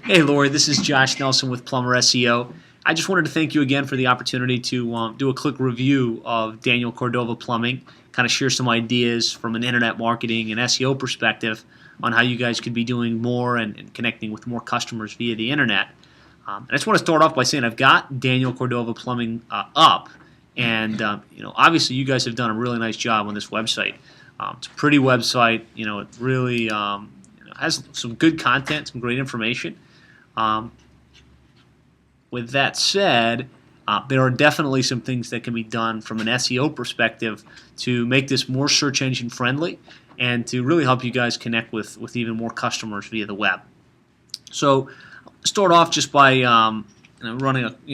Hey Lori, this is Josh Nelson with Plumber SEO. I just wanted to thank you again for the opportunity to do a quick review of Daniel Cordova Plumbing, kind of share some ideas from an internet marketing and SEO perspective on how you guys could be doing more and connecting with more customers via the internet. And I just want to start off by saying I've got Daniel Cordova Plumbing up, and obviously you guys have done a really nice job on this website. It's a pretty website. It really has some good content, some great information. With that said, there are definitely some things that can be done from an SEO perspective to make this more search engine friendly and to really help you guys connect with even more customers via the web. So start off just by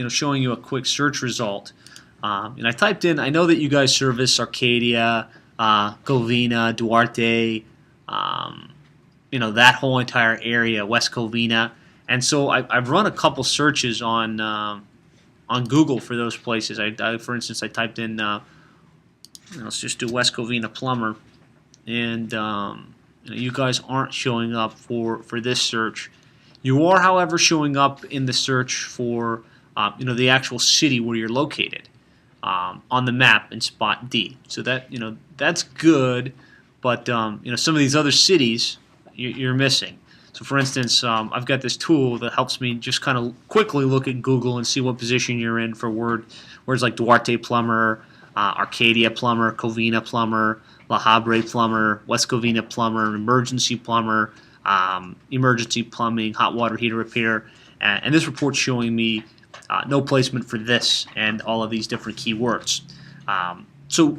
showing you a quick search result. And I typed in, I know that you guys service Arcadia, Covina, Duarte, that whole entire area, West Covina. And so I've run a couple searches on Google for those places. For instance, I typed in, let's just do West Covina Plumber, and you guys aren't showing up for this search. You are, however, showing up in the search for the actual city where you're located on the map in spot D. So that's good, but some of these other cities you're missing. So for instance, I've got this tool that helps me just kind of quickly look at Google and see what position you're in for words like Duarte Plumber, Arcadia Plumber, Covina Plumber, La Habre Plumber, West Covina Plumber, Emergency Plumber, Emergency Plumbing, Hot Water Heater Repair. And this report's showing me no placement for this and all of these different keywords. So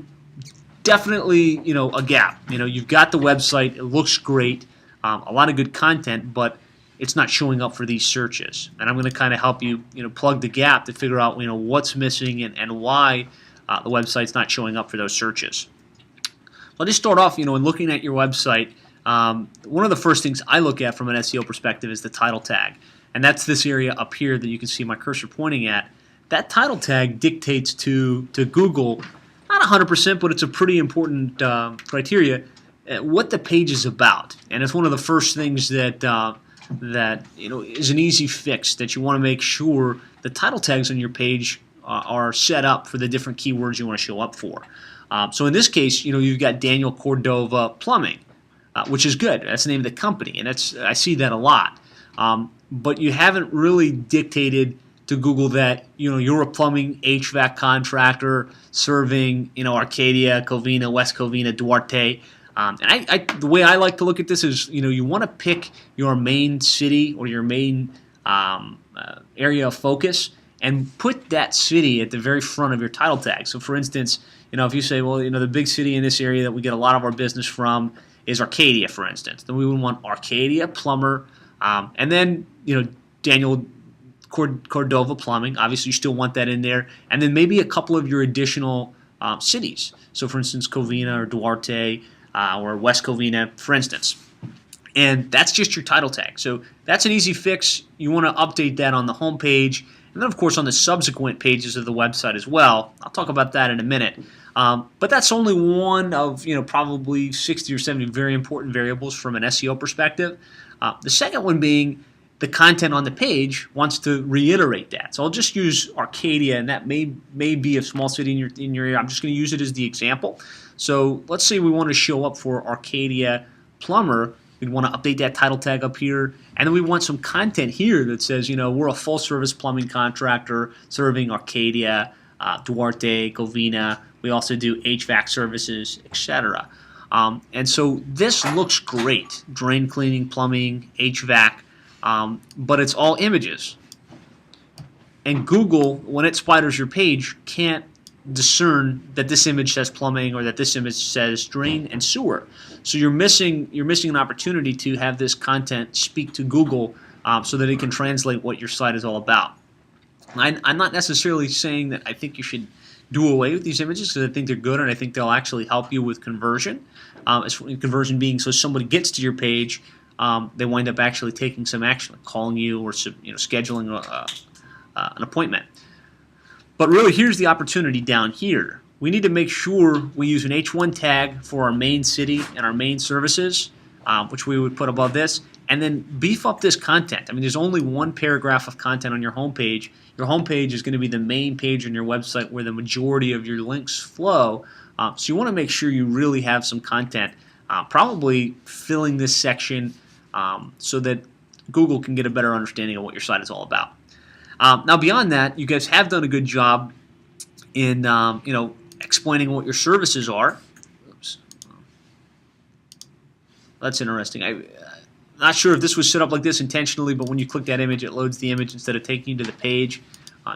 definitely, a gap. You've got the website. It looks great. A lot of good content, but it's not showing up for these searches. And I'm going to kind of help you, plug the gap to figure out, what's missing and why the website's not showing up for those searches. So I'll just start off, in looking at your website. One of the first things I look at from an SEO perspective is the title tag. And that's this area up here that you can see my cursor pointing at. That title tag dictates to Google, not 100%, but it's a pretty important criteria, what the page is about. And it's one of the first things that is an easy fix, that you want to make sure the title tags on your page are set up for the different keywords you want to show up for. So in this case, you've got Daniel Cordova Plumbing, which is good. That's the name of the company, and I see that a lot. But you haven't really dictated to Google that you're a plumbing HVAC contractor serving Arcadia, Covina, West Covina, Duarte. And the way I like to look at this is, you want to pick your main city or your main area of focus and put that city at the very front of your title tag. So, for instance, if you say, well, the big city in this area that we get a lot of our business from is Arcadia, for instance, then we would want Arcadia Plumber, and then Daniel Cordova Plumbing. Obviously, you still want that in there, and then maybe a couple of your additional cities. So, for instance, Covina or Duarte. Or West Covina, for instance. And that's just your title tag. So that's an easy fix. You want to update that on the home page, and then, of course, on the subsequent pages of the website as well. I'll talk about that in a minute. But that's only one of probably 60 or 70 very important variables from an SEO perspective. The second one being the content on the page wants to reiterate that. So I'll just use Arcadia, and that may be a small city in your area. I'm just going to use it as the example. So let's say we want to show up for Arcadia Plumber. We'd want to update that title tag up here, and then we want some content here that says, we're a full-service plumbing contractor serving Arcadia, Duarte, Covina. We also do HVAC services, etc. And so this looks great: drain cleaning, plumbing, HVAC, but it's all images. And Google, when it spiders your page, can't discern that this image says plumbing or that this image says drain and sewer. So you're missing an opportunity to have this content speak to Google so that it can translate what your site is all about. I'm not necessarily saying that I think you should do away with these images, because I think they're good and I think they'll actually help you with conversion. Conversion being, so somebody gets to your page, they wind up actually taking some action, like calling you or scheduling an appointment. But really, here's the opportunity down here. We need to make sure we use an H1 tag for our main city and our main services, which we would put above this, and then beef up this content. I mean, there's only one paragraph of content on your homepage. Your homepage is going to be the main page on your website where the majority of your links flow. So you want to make sure you really have some content, probably filling this section so that Google can get a better understanding of what your site is all about. Now, beyond that, you guys have done a good job in explaining what your services are. Oops. That's interesting. I'm not sure if this was set up like this intentionally, but when you click that image, it loads the image instead of taking you to the page.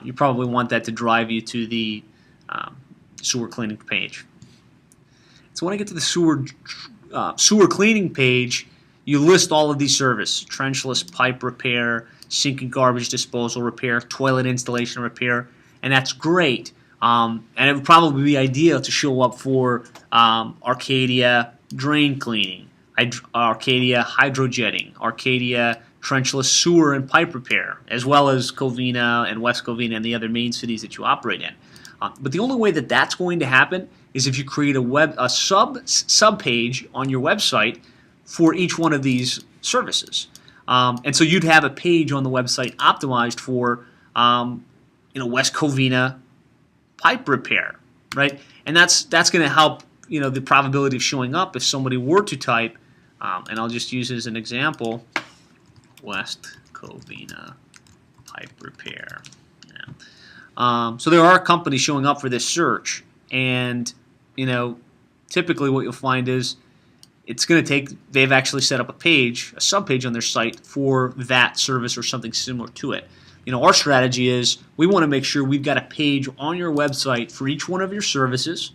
You probably want that to drive you to the sewer cleaning page. So when I get to the sewer cleaning page, you list all of these services: trenchless pipe repair, sink and garbage disposal repair, toilet installation repair, and that's great. And it would probably be ideal to show up for Arcadia drain cleaning, Arcadia hydrojetting, Arcadia trenchless sewer and pipe repair, as well as Covina and West Covina and the other main cities that you operate in. But the only way that that's going to happen is if you create a sub page on your website for each one of these services. And so you'd have a page on the website optimized for West Covina pipe repair, right? And that's going to help the probability of showing up if somebody were to type, and I'll just use as an example, West Covina pipe repair. Yeah. So there are companies showing up for this search, and typically what you'll find is it's going to take, they've actually set up a sub-page on their site for that service or something similar to it. Our strategy is we want to make sure we've got a page on your website for each one of your services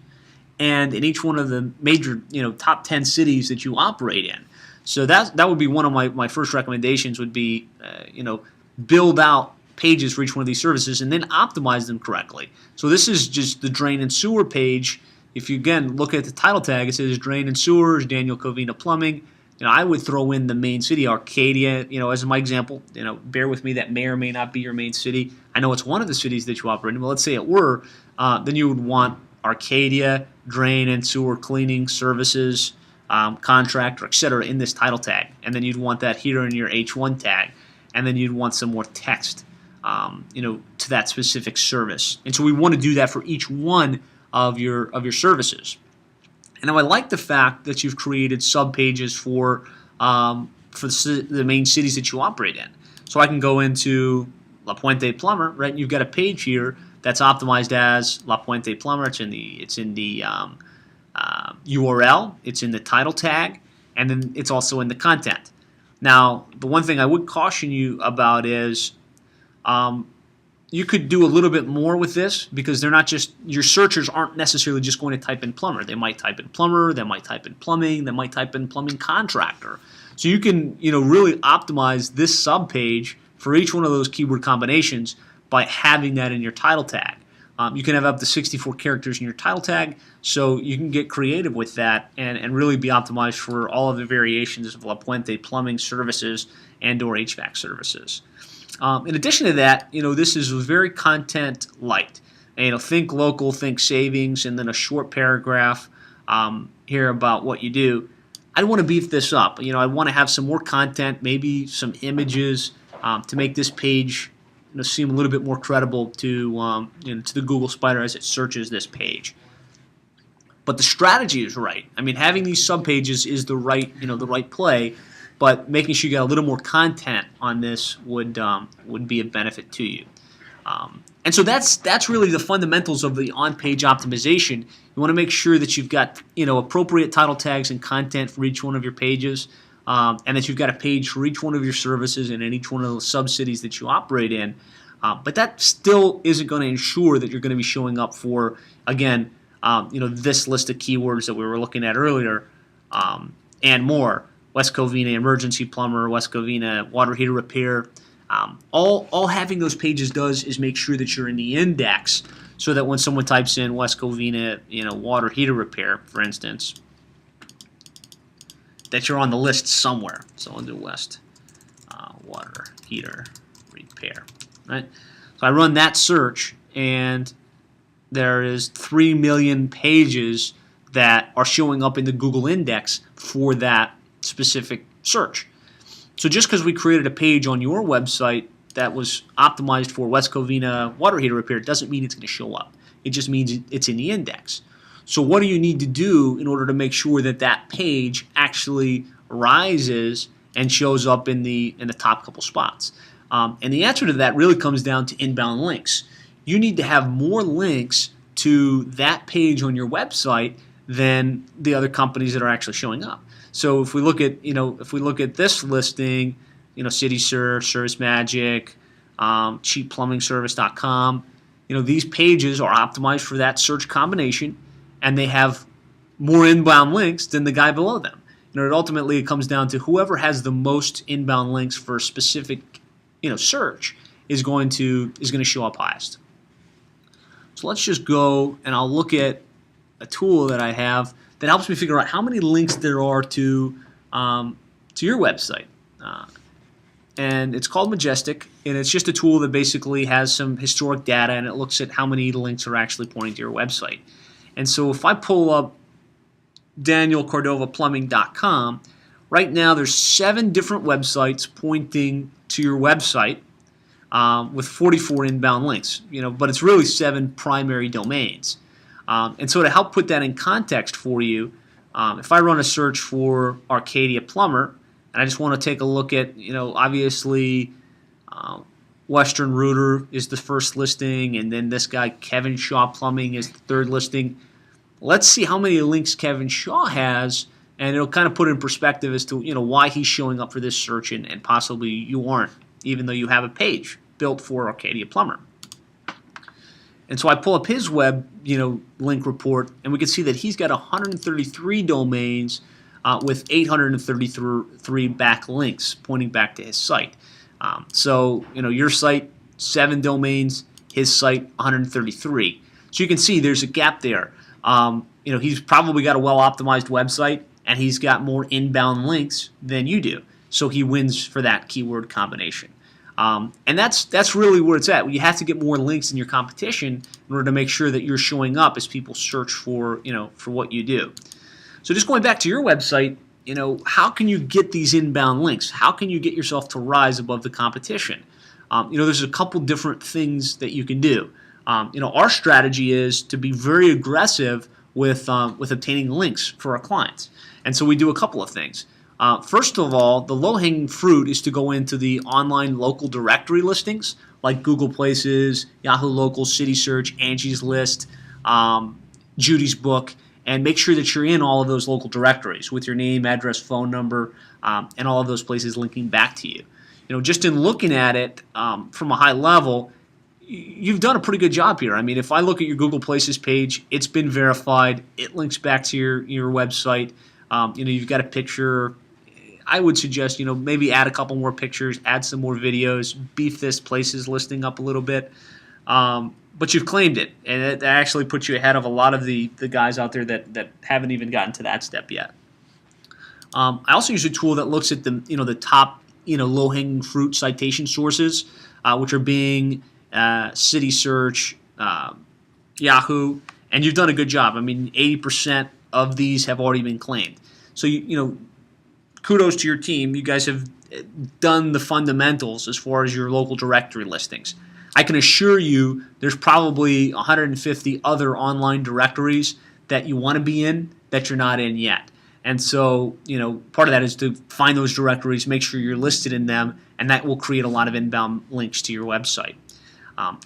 and in each one of the major, top 10 cities that you operate in. So that would be one of my first recommendations would be, build out pages for each one of these services and then optimize them correctly. So this is just the drain and sewer page. If you, again, look at the title tag, it says drain and sewers, Daniel Covina Plumbing. I would throw in the main city, Arcadia, as my example. Bear with me, that may or may not be your main city. I know it's one of the cities that you operate in, but let's say it were. Then you would want Arcadia, drain and sewer cleaning services, contractor, etc. in this title tag. And then you'd want that here in your H1 tag. And then you'd want some more text, to that specific service. And so we want to do that for each one of your services. And now I like the fact that you've created sub-pages for the main cities that you operate in. So I can go into La Puente Plumber, right? You've got a page here that's optimized as La Puente Plumber. It's in the URL, it's in the title tag, and then it's also in the content. Now, the one thing I would caution you about is you could do a little bit more with this because they're not just, your searchers aren't necessarily just going to type in plumber. They might type in plumber, they might type in plumbing, they might type in plumbing contractor. So you can, really optimize this sub-page for each one of those keyword combinations by having that in your title tag. You can have up to 64 characters in your title tag, so you can get creative with that and really be optimized for all of the variations of La Puente plumbing services and or HVAC services. In addition to that, this is very content light. Think local, think savings, and then a short paragraph here about what you do. I want to beef this up. I want to have some more content, maybe some images to make this page seem a little bit more credible to the Google Spider as it searches this page. But the strategy is right. Having these subpages is the right play. But making sure you got a little more content on this would be a benefit to you. And so that's really the fundamentals of the on-page optimization. You want to make sure that you've got appropriate title tags and content for each one of your pages, and that you've got a page for each one of your services and in each one of those sub-cities that you operate in. But that still isn't going to ensure that you're going to be showing up for, again, this list of keywords that we were looking at earlier, and more. West Covina emergency plumber, West Covina water heater repair. All having those pages does is make sure that you're in the index, so that when someone types in West Covina, water heater repair, for instance, that you're on the list somewhere. So I'll do West water heater repair. Right. So I run that search, and there is 3 million pages that are showing up in the Google index for that specific search. So just because we created a page on your website that was optimized for West Covina water heater repair doesn't mean it's going to show up. It just means it's in the index. So what do you need to do in order to make sure that that page actually rises and shows up in the top couple spots? And the answer to that really comes down to inbound links. You need to have more links to that page on your website than the other companies that are actually showing up. So if we look at this listing, City Search, ServiceMagic, CheapPlumbingService.com, these pages are optimized for that search combination, and they have more inbound links than the guy below them. It comes down to whoever has the most inbound links for a specific search is going to show up highest. So let's just go and I'll look at a tool that I have that helps me figure out how many links there are to your website. And it's called Majestic, and it's just a tool that basically has some historic data, and it looks at how many links are actually pointing to your website. And so if I pull up DanielCordovaplumbing.com, right now there's 7 different websites pointing to your website with 44 inbound links, but it's really 7 primary domains. And so to help put that in context for you, if I run a search for Arcadia Plumber, and I just want to take a look at, obviously Western Rooter is the first listing, and then this guy Kevin Shaw Plumbing is the third listing. Let's see how many links Kevin Shaw has, and it'll kind of put it in perspective as to why he's showing up for this search, and possibly you aren't, even though you have a page built for Arcadia Plumber. And so I pull up his web, link report, and we can see that he's got 133 domains with 833 backlinks pointing back to his site. So your site 7 domains, his site 133. So you can see there's a gap there. He's probably got a well-optimized website, and he's got more inbound links than you do. So he wins for that keyword combination. And that's really where it's at. You have to get more links in your competition in order to make sure that you're showing up as people search for what you do. So just going back to your website, how can you get these inbound links? How can you get yourself to rise above the competition? There's a couple different things that you can do. Our strategy is to be very aggressive with obtaining links for our clients. And so we do a couple of things. First of all, the low-hanging fruit is to go into the online local directory listings like Google Places, Yahoo Local, City Search, Angie's List, Judy's Book, and make sure that you're in all of those local directories with your name, address, phone number, and all of those places linking back to you. Just in looking at it from a high level, you've done a pretty good job here. I mean, if I look at your Google Places page, it's been verified. It links back to your website. You've got a picture. I would suggest, maybe add a couple more pictures, add some more videos, beef this Places listing up a little bit. But you've claimed it, and it actually puts you ahead of a lot of the guys out there that haven't even gotten to that step yet. I also use a tool that looks at the top low-hanging fruit citation sources, which are Bing, City Search, Yahoo, and you've done a good job. I mean, 80% of these have already been claimed. So kudos to your team. You guys have done the fundamentals as far as your local directory listings. I can assure you there's probably 150 other online directories that you want to be in that you're not in yet. And so, part of that is to find those directories, make sure you're listed in them, and that will create a lot of inbound links to your website.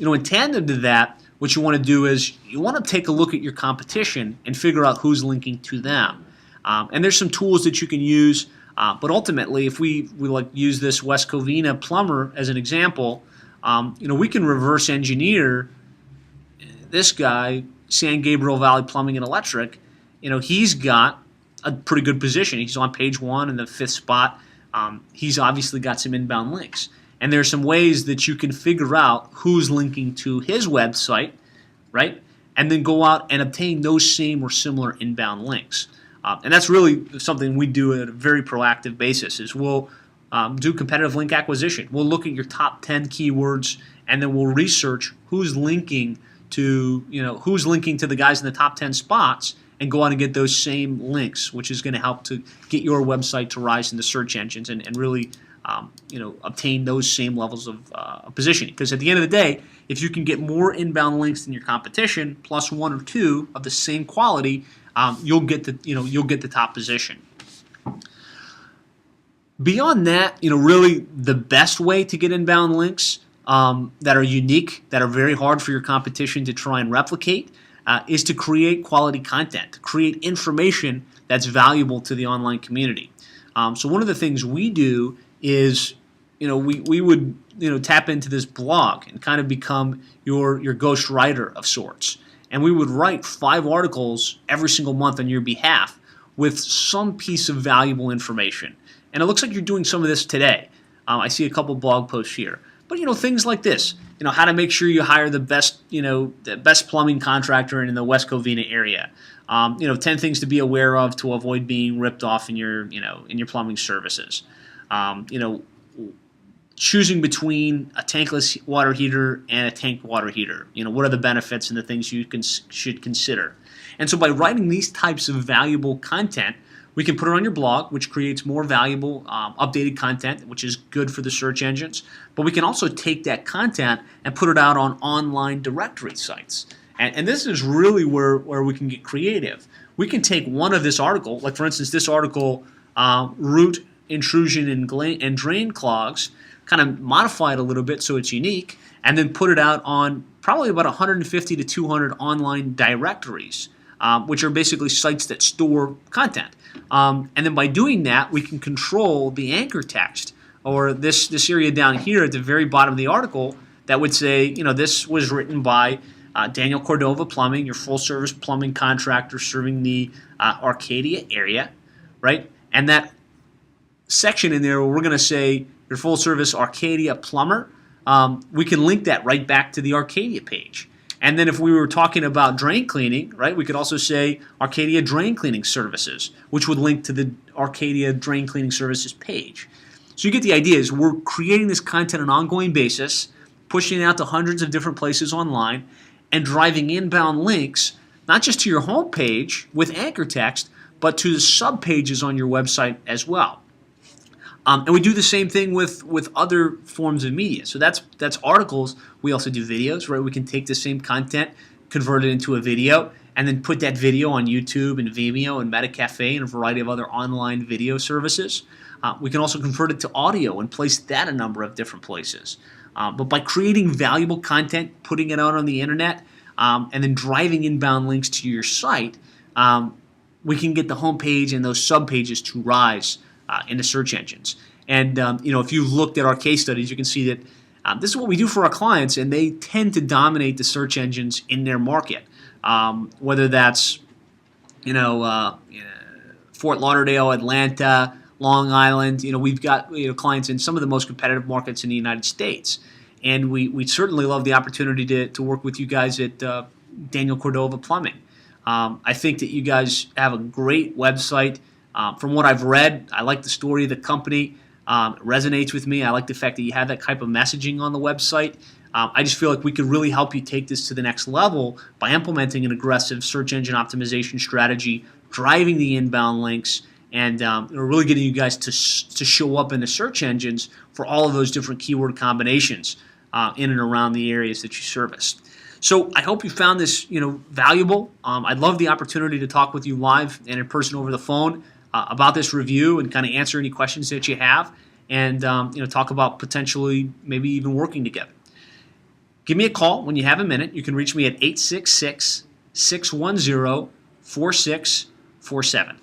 In tandem to that, what you want to do is you want to take a look at your competition and figure out who's linking to them. And there's some tools that you can use, but ultimately, if we use this West Covina plumber as an example, we can reverse engineer this guy, San Gabriel Valley Plumbing and Electric. He's got a pretty good position. He's on page 1 in the 5th spot. He's obviously got some inbound links. And there's some ways that you can figure out who's linking to his website, right? And then go out and obtain those same or similar inbound links. And that's really something we do at a very proactive basis. Is we'll do competitive link acquisition. We'll look at your top 10 keywords, and then we'll research who's linking to the guys in the top 10 spots, and go out and get those same links, which is going to help to get your website to rise in the search engines and really obtain those same levels of positioning. Because at the end of the day, if you can get more inbound links than your competition, plus one or two of the same quality, you'll get the top position. Beyond that, really the best way to get inbound links that are unique, that are very hard for your competition to try and replicate, is to create quality content, to create information that's valuable to the online community. So one of the things we do is, we would tap into this blog and kind of become your ghost writer of sorts, and we would write 5 articles every single month on your behalf with some piece of valuable information. And it looks like you're doing some of this today. I see a couple blog posts here. But things like this, how to make sure you hire the best plumbing contractor in the West Covina area. 10 things to be aware of to avoid being ripped off in your plumbing services. Choosing between a tankless water heater and a tank water heater. What are the benefits and the things you should consider. And so by writing these types of valuable content, we can put it on your blog, which creates more valuable, updated content, which is good for the search engines. But we can also take that content and put it out on online directory sites. And this is really where we can get creative. We can take one of this article, like for instance, this article, root intrusion and drain clogs, kind of modify it a little bit so it's unique, and then put it out on probably about 150 to 200 online directories, which are basically sites that store content. And then by doing that, we can control the anchor text, or this area down here at the very bottom of the article that would say, this was written by Daniel Cordova Plumbing, your full-service plumbing contractor serving the Arcadia area, right? And that section in there where we're going to say your full-service Arcadia plumber, we can link that right back to the Arcadia page. And then if we were talking about drain cleaning, right, we could also say Arcadia Drain Cleaning Services, which would link to the Arcadia Drain Cleaning Services page. So you get the idea is we're creating this content on an ongoing basis, pushing it out to hundreds of different places online, and driving inbound links, not just to your home page with anchor text, but to the sub-pages on your website as well. And we do the same thing with other forms of media. So that's articles. We also do videos, right? We can take the same content, convert it into a video, and then put that video on YouTube and Vimeo and Metacafe and a variety of other online video services. We can also convert it to audio and place that a number of different places. But by creating valuable content, putting it out on the internet, and then driving inbound links to your site, we can get the homepage and those subpages to rise in the search engines. And if you've looked at our case studies, you can see that this is what we do for our clients, and they tend to dominate the search engines in their market. Whether that's Fort Lauderdale, Atlanta, Long Island, we've got clients in some of the most competitive markets in the United States, and we certainly love the opportunity to work with you guys at Daniel Cordova Plumbing. I think that you guys have a great website. From what I've read, I like the story of the company. It resonates with me. I like the fact that you have that type of messaging on the website. I just feel like we could really help you take this to the next level by implementing an aggressive search engine optimization strategy, driving the inbound links, and really getting you guys to show up in the search engines for all of those different keyword combinations in and around the areas that you service. So I hope you found this valuable. I'd love the opportunity to talk with you live and in person over the phone about this review and kind of answer any questions that you have, and talk about potentially maybe even working together. Give me a call when you have a minute. You can reach me at 866-610-4647.